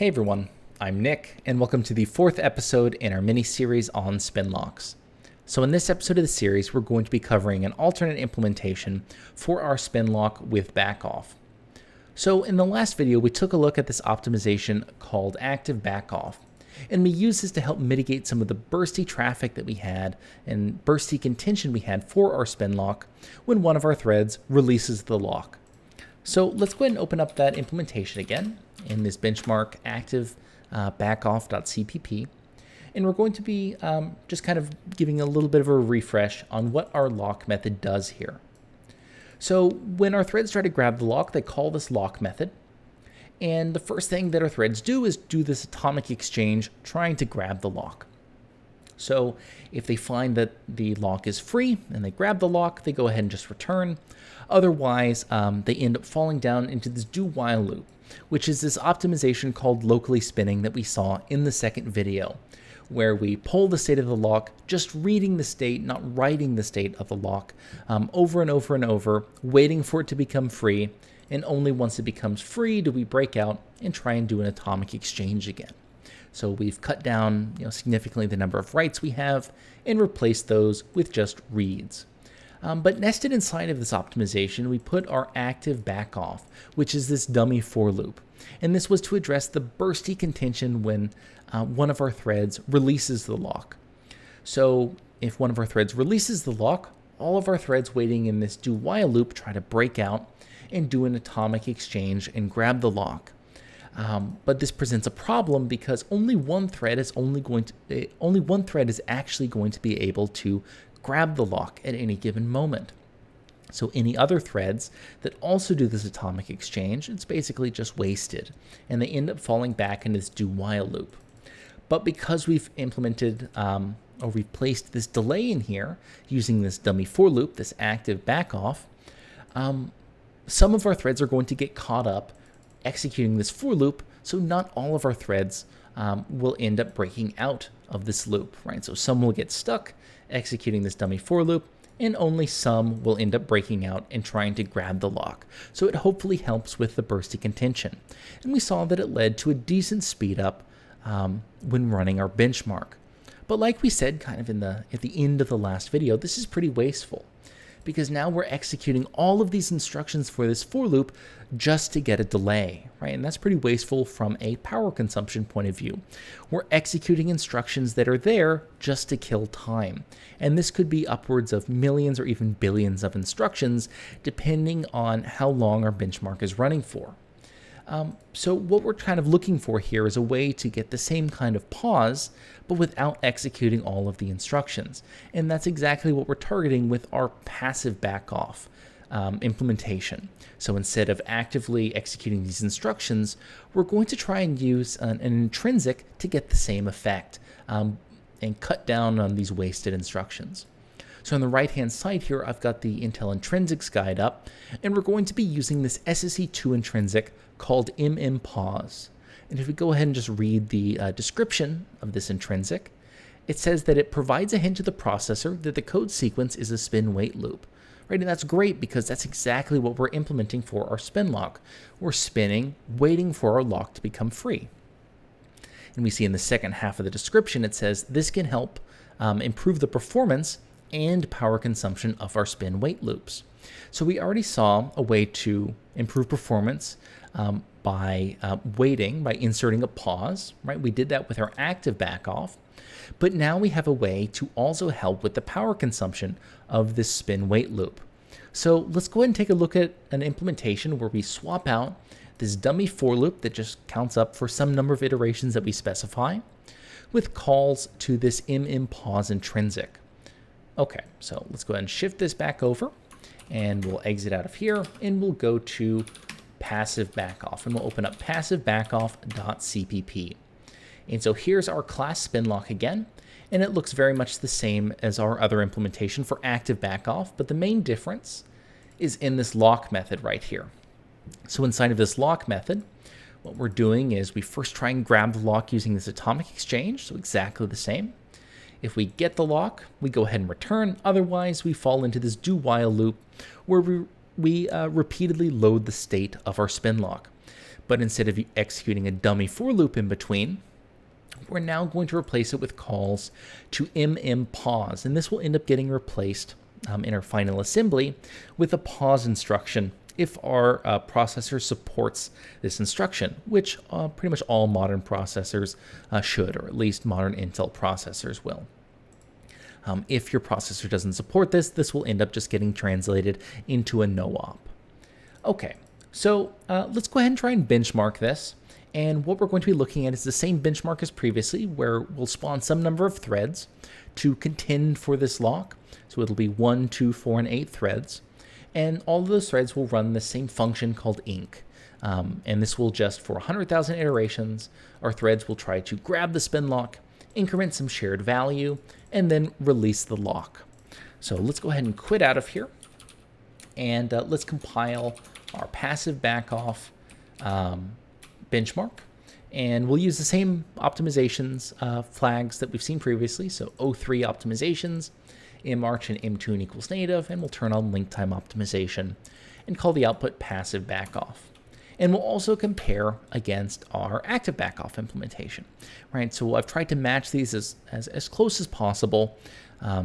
Hey everyone, I'm Nick, and welcome to the fourth episode in our mini-series on Spinlocks. So in this episode of the series, we're going to be covering an alternate implementation for our Spinlock with Backoff. So in the last video, we took a look at this optimization called active Backoff, and we used this to help mitigate some of the bursty traffic that we had and bursty contention we had for our Spinlock when one of our threads releases the lock. So let's go ahead and open up that implementation again in this benchmark active backoff.cpp. And we're going to be just kind of giving a little bit of a refresh on what our lock method does here. So when our threads try to grab the lock, they call this lock method. And the first thing that our threads do is do this atomic exchange trying to grab the lock. So if they find that the lock is free and they grab the lock, they go ahead and just return. Otherwise, they end up falling down into this do while loop, which is this optimization called locally spinning that we saw in the second video, where we pull the state of the lock, just reading the state, not writing the state of the lock, over and over and over, waiting for it to become free. And only once it becomes free do we break out and try and do an atomic exchange again. So we've cut down significantly the number of writes we have and replaced those with just reads. But nested inside of this optimization, we put our active Backoff, which is this dummy for loop. And this was to address the bursty contention when one of our threads releases the lock. So if one of our threads releases the lock, all of our threads waiting in this do while loop try to break out and do an atomic exchange and grab the lock. But this presents a problem because only one thread is actually going to be able to grab the lock at any given moment. So any other threads that also do this atomic exchange, it's basically just wasted, and they end up falling back into this do while loop. But because we've implemented or we've placed this delay in here using this dummy for loop, this active Backoff, some of our threads are going to get caught up executing this for loop, so not all of our threads will end up breaking out of this loop, right? So some will get stuck executing this dummy for loop, and only some will end up breaking out and trying to grab the lock. So it hopefully helps with the bursty contention. And we saw that it led to a decent speed up when running our benchmark. But like we said kind of at the end of the last video, this is pretty wasteful, because now we're executing all of these instructions for this for loop just to get a delay, right? And that's pretty wasteful from a power consumption point of view. We're executing instructions that are there just to kill time. And this could be upwards of millions or even billions of instructions, depending on how long our benchmark is running for. So what we're kind of looking for here is a way to get the same kind of pause, but without executing all of the instructions. And that's exactly what we're targeting with our passive Backoff implementation. So instead of actively executing these instructions, we're going to try and use an intrinsic to get the same effect and cut down on these wasted instructions. So on the right-hand side here, I've got the Intel Intrinsics guide up, and we're going to be using this SSE2 intrinsic called mmpause. And if we go ahead and just read the description of this intrinsic, it says that it provides a hint to the processor that the code sequence is a spin wait loop. Right? And that's great because that's exactly what we're implementing for our spin lock. We're spinning, waiting for our lock to become free. And we see in the second half of the description, it says this can help improve the performance and power consumption of our spin wait loops. So we already saw a way to improve performance by waiting, by inserting a pause, right? We did that with our active Backoff, but now we have a way to also help with the power consumption of this spin wait loop. So let's go ahead and take a look at an implementation where we swap out this dummy for loop that just counts up for some number of iterations that we specify with calls to this mmpause intrinsic. Okay, so let's go ahead and shift this back over, and we'll exit out of here, and we'll go to passive Backoff, and we'll open up passive backoff.cpp. And so here's our class Spinlock again, and it looks very much the same as our other implementation for active Backoff, but the main difference is in this lock method right here. So inside of this lock method, what we're doing is we first try and grab the lock using this atomic exchange, so exactly the same. If we get the lock, we go ahead and return. Otherwise, we fall into this do while loop where we repeatedly load the state of our spin lock. But instead of executing a dummy for loop in between, we're now going to replace it with calls to pause, and this will end up getting replaced in our final assembly with a pause instruction if our processor supports this instruction, which pretty much all modern processors should, or at least modern Intel processors will. If your processor doesn't support this, this will end up just getting translated into a no-op. Okay, so let's go ahead and try and benchmark this. And what we're going to be looking at is the same benchmark as previously, where we'll spawn some number of threads to contend for this lock. So it'll be 1, 2, 4, and 8 threads. And all of those threads will run the same function called inc. And this will just, for 100,000 iterations, our threads will try to grab the spin lock, increment some shared value, and then release the lock. So let's go ahead and quit out of here. And let's compile our passive backoff benchmark, and we'll use the same optimizations flags that we've seen previously. So O3 optimizations, march and mtune equals native, and we'll turn on link time optimization and call the output passive backoff. And we'll also compare against our active backoff implementation, right? So I've tried to match these as close as possible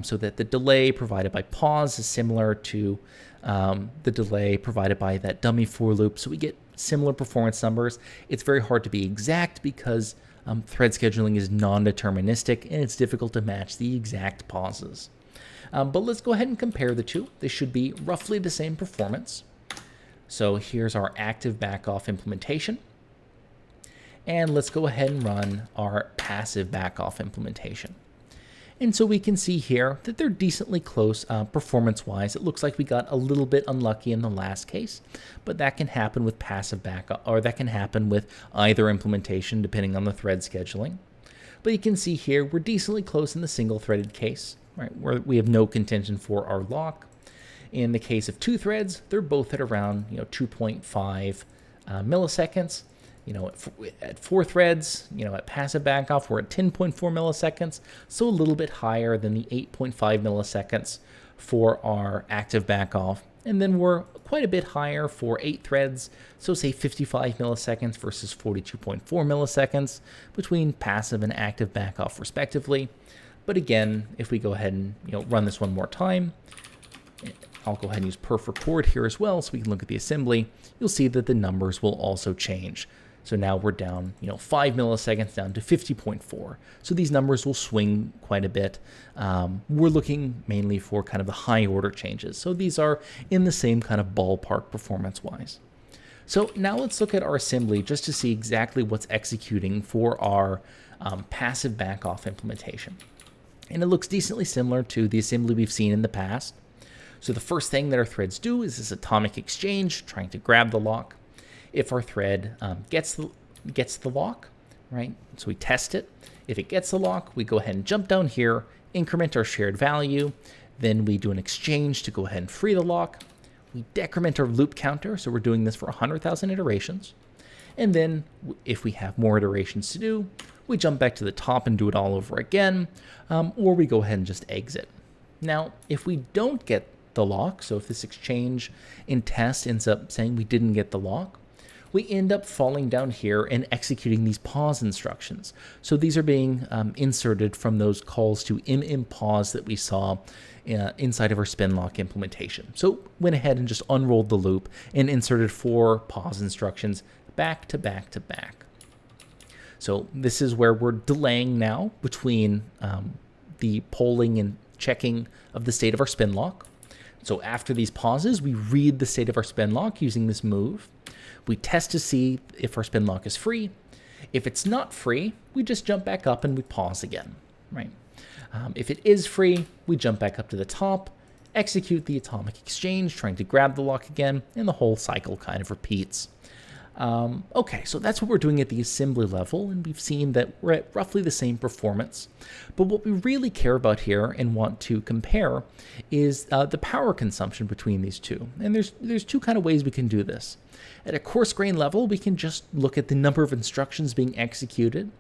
so that the delay provided by pause is similar to the delay provided by that dummy for loop. So we get similar performance numbers. It's very hard to be exact because thread scheduling is non-deterministic and it's difficult to match the exact pauses. But let's go ahead and compare the two. They should be roughly the same performance. So here's our active backoff implementation. And let's go ahead and run our passive backoff implementation. And so we can see here that they're decently close performance-wise. It looks like we got a little bit unlucky in the last case, but that can happen with passive backoff, or that can happen with either implementation depending on the thread scheduling. But you can see here we're decently close in the single-threaded case, right, where we have no contention for our lock. In the case of 2 threads, they're both at around 2.5 milliseconds. At 4 threads, at passive backoff, we're at 10.4 milliseconds, so a little bit higher than the 8.5 milliseconds for our active backoff. And then we're quite a bit higher for 8 threads, so say 55 milliseconds versus 42.4 milliseconds between passive and active backoff respectively. But again, if we go ahead and run this one more time, I'll go ahead and use perf record here as well so we can look at the assembly. You'll see that the numbers will also change. So now we're down, 5 milliseconds down to 50.4. So these numbers will swing quite a bit. We're looking mainly for kind of the high order changes. So these are in the same kind of ballpark performance-wise. So now let's look at our assembly just to see exactly what's executing for our passive backoff implementation. And it looks decently similar to the assembly we've seen in the past. So the first thing that our threads do is this atomic exchange, trying to grab the lock. If our thread gets the lock, right, so we test it. If it gets the lock, we go ahead and jump down here, increment our shared value. Then we do an exchange to go ahead and free the lock. We decrement our loop counter, so we're doing this for 100,000 iterations. And then if we have more iterations to do, we jump back to the top and do it all over again, or we go ahead and just exit. Now, if we don't get the lock, so if this exchange in test ends up saying we didn't get the lock, we end up falling down here and executing these pause instructions. So these are being inserted from those calls to pause that we saw inside of our Spinlock implementation. So went ahead and just unrolled the loop and inserted 4 pause instructions back to back to back. So this is where we're delaying now between the polling and checking of the state of our Spinlock. So after these pauses, we read the state of our Spinlock using this move. We test to see if our Spinlock is free. If it's not free, we just jump back up and we pause again, right? If it is free, we jump back up to the top, execute the atomic exchange, trying to grab the lock again, and the whole cycle kind of repeats. Okay, so that's what we're doing at the assembly level, and we've seen that we're at roughly the same performance. But what we really care about here and want to compare is the power consumption between these two. And there's 2 kind of ways we can do this. At a coarse grain level, we can just look at the number of instructions being executed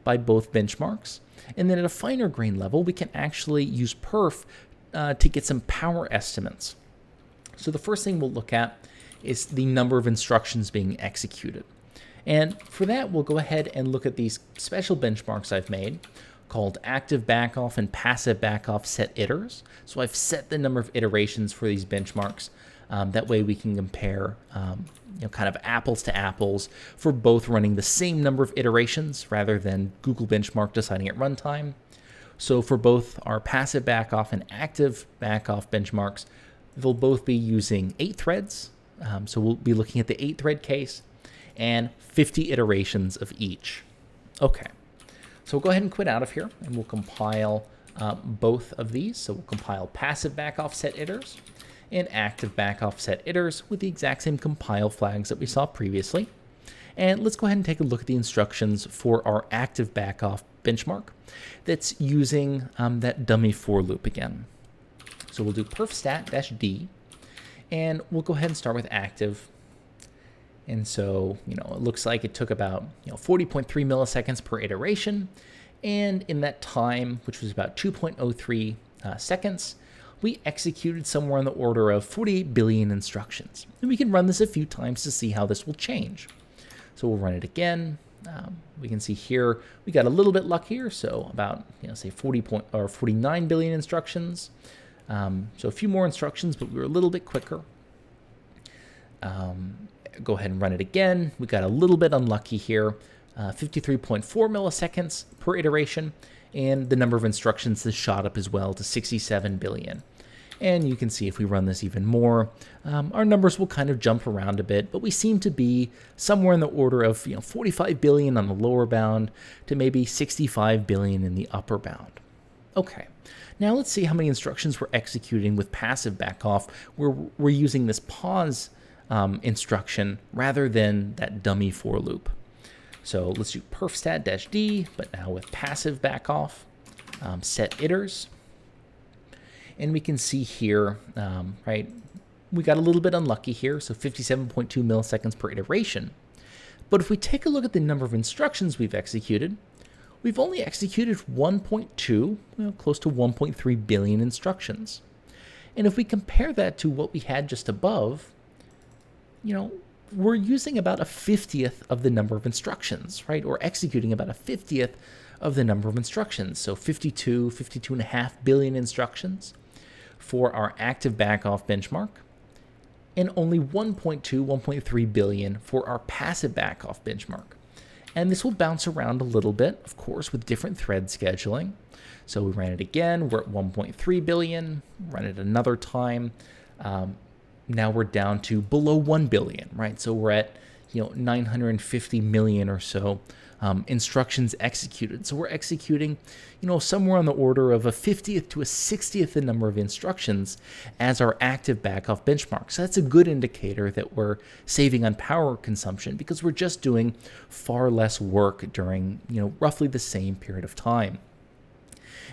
by both benchmarks. And then at a finer grain level, we can actually use perf to get some power estimates. So the first thing we'll look at is the number of instructions being executed. And for that, we'll go ahead and look at these special benchmarks I've made called active backoff and passive backoff set iters. So I've set the number of iterations for these benchmarks. That way we can compare kind of apples to apples for both running the same number of iterations rather than Google benchmark deciding at runtime. So for both our passive backoff and active backoff benchmarks, they'll both be using 8 threads. So we'll be looking at the 8-thread case and 50 iterations of each. Okay, so we'll go ahead and quit out of here and we'll compile both of these. So we'll compile passive backoff set iters and active backoff set iters with the exact same compile flags that we saw previously. And let's go ahead and take a look at the instructions for our active backoff benchmark that's using that dummy for loop again. So we'll do perfstat-d, and we'll go ahead and start with active. And so, it looks like it took about 40.3 milliseconds per iteration. And in that time, which was about 2.03 seconds, we executed somewhere in the order of 48 billion instructions. And we can run this a few times to see how this will change. So we'll run it again. We can see here we got a little bit luckier, so about say 49 billion instructions. So a few more instructions, but we were a little bit quicker. Go ahead and run it again. We got a little bit unlucky here, 53.4 milliseconds per iteration, and the number of instructions has shot up as well to 67 billion. And you can see if we run this even more, our numbers will kind of jump around a bit, but we seem to be somewhere in the order of 45 billion on the lower bound to maybe 65 billion in the upper bound. Okay, now let's see how many instructions we're executing with passive backoff where we're using this pause instruction rather than that dummy for loop. So let's do perfstat-d, but now with passive backoff, set iters. And we can see here, right, we got a little bit unlucky here, so 57.2 milliseconds per iteration. But if we take a look at the number of instructions we've executed, we've only executed 1.2, close to 1.3 billion instructions. And if we compare that to what we had just above, we're using about a 50th of the number of instructions, right? Or executing about a 50th of the number of instructions. So 52.5 billion instructions for our active backoff benchmark, and only 1.3 billion for our passive backoff benchmark. And this will bounce around a little bit, of course, with different thread scheduling. So we ran it again, we're at 1.3 billion, run it another time. Now we're down to below 1 billion, right? So we're at 950 million or so instructions executed. So we're executing, somewhere on the order of a 50th to a 60th the number of instructions as our active backoff benchmark. So that's a good indicator that we're saving on power consumption because we're just doing far less work during, roughly the same period of time.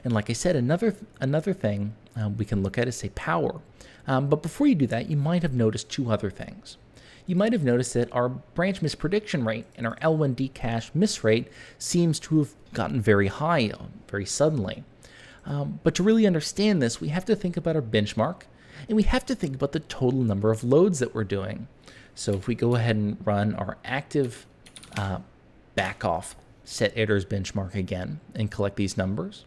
And like I said, another thing we can look at is, say, power. But before you do that, you might have noticed 2 other things. You might have noticed that our branch misprediction rate and our L1D cache miss rate seems to have gotten very high very suddenly. But to really understand this, we have to think about our benchmark, and we have to think about the total number of loads that we're doing. So if we go ahead and run our active backoff set iters benchmark again and collect these numbers,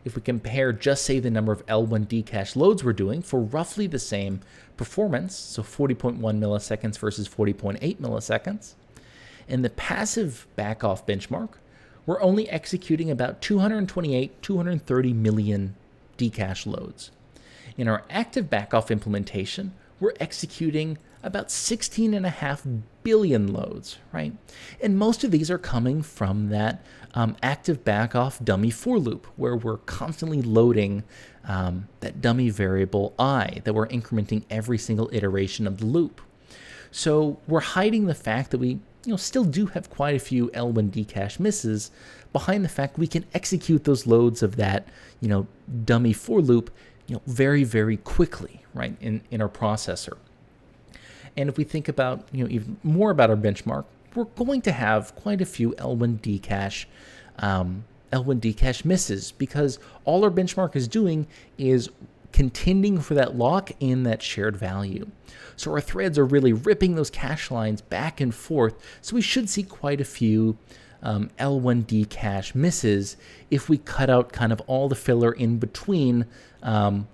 if we compare just, say, the number of L1D cache loads we're doing for roughly the same performance, so 40.1 milliseconds versus 40.8 milliseconds, in the passive backoff benchmark, we're only executing about 230 million Dcache loads. In our active backoff implementation, we're executing about 16.5 billion loads, right? And most of these are coming from that active backoff dummy for loop, where we're constantly loading that dummy variable I that we're incrementing every single iteration of the loop. So we're hiding the fact that we still do have quite a few L1D cache misses behind the fact we can execute those loads of that dummy for loop very, very quickly, right, in our processor. And if we think about even more about our benchmark, we're going to have quite a few L1D cache misses because all our benchmark is doing is contending for that lock and that shared value. So our threads are really ripping those cache lines back and forth, so we should see quite a few L1D cache misses if we cut out kind of all the filler in between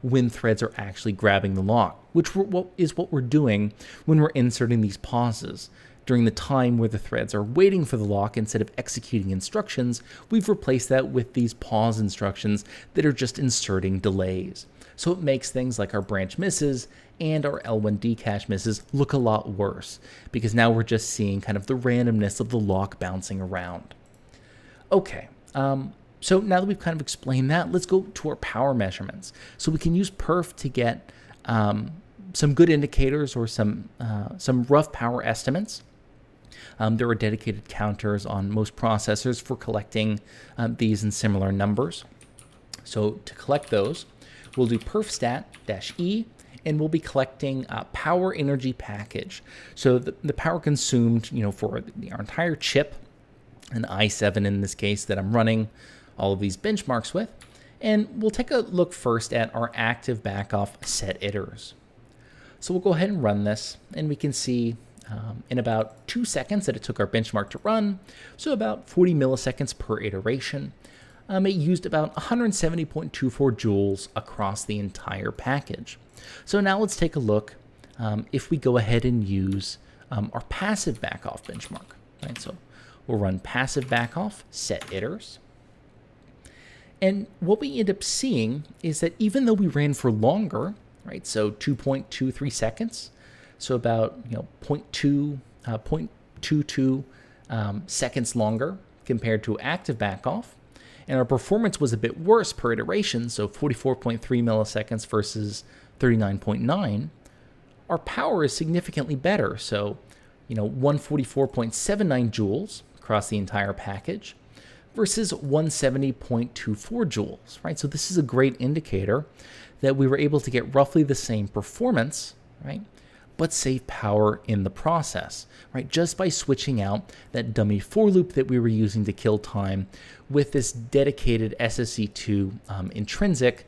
when threads are actually grabbing the lock, which is what we're doing when we're inserting these pauses. During the time where the threads are waiting for the lock instead of executing instructions, we've replaced that with these pause instructions that are just inserting delays. So it makes things like our branch misses and our L1D cache misses look a lot worse, because now we're just seeing kind of the randomness of the lock bouncing around. Okay, so now that we've kind of explained that, let's go to our power measurements. So we can use perf to get some good indicators or some rough power estimates. There are dedicated counters on most processors for collecting these in similar numbers. So to collect those, we'll do perfstat-e, and we'll be collecting power energy package. So the power consumed, for our entire chip, an i7 in this case that I'm running all of these benchmarks with. And we'll take a look first at our active Backoff set iters. So we'll go ahead and run this, and we can see in about 2 seconds that it took our benchmark to run, so about 40 milliseconds per iteration. It used about 170.24 joules across the entire package. So now let's take a look if we go ahead and use our passive Backoff benchmark. Right? So we'll run passive Backoff set iters. And what we end up seeing is that even though we ran for longer, right, so 2.23 seconds, so about 0.22 seconds longer compared to active Backoff, and our performance was a bit worse per iteration, so 44.3 milliseconds versus 39.9, our power is significantly better, so 144.79 joules across the entire package versus 170.24 joules, right? So this is a great indicator that we were able to get roughly the same performance, right, but save power in the process, right? Just by switching out that dummy for loop that we were using to kill time with this dedicated SSE2 intrinsic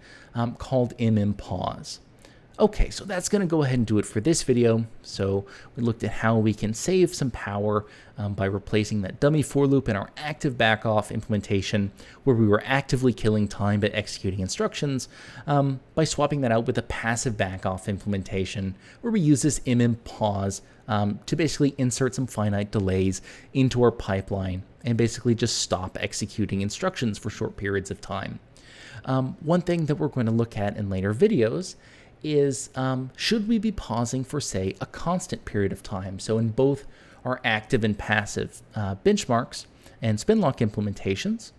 called mmpause. Okay, so that's going to go ahead and do it for this video. So we looked at how we can save some power by replacing that dummy for loop in our active Backoff implementation, where we were actively killing time but executing instructions, by swapping that out with a passive Backoff implementation, where we use this mmpause to basically insert some finite delays into our pipeline and basically just stop executing instructions for short periods of time. One thing that we're going to look at in later videos is should we be pausing for, say, a constant period of time? So in both our active and passive benchmarks and Spinlock implementations,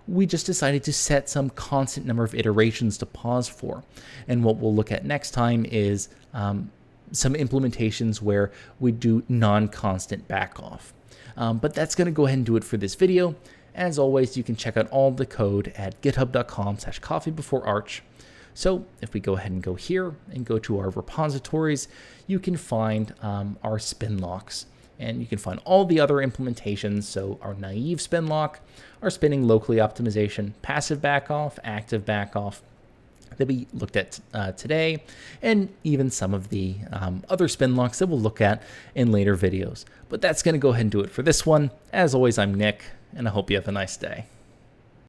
we just decided to set some constant number of iterations to pause for. And what we'll look at next time is some implementations where we do non-constant Backoff. But that's going to go ahead and do it for this video. As always, you can check out all the code at github.com/coffeebeforearch. So if we go ahead and go here and go to our repositories, you can find our Spinlocks, and you can find all the other implementations. So our naive Spinlock, our spinning locally optimization, passive Backoff, active Backoff that we looked at today, and even some of the other Spinlocks that we'll look at in later videos. But that's going to go ahead and do it for this one. As always, I'm Nick, and I hope you have a nice day.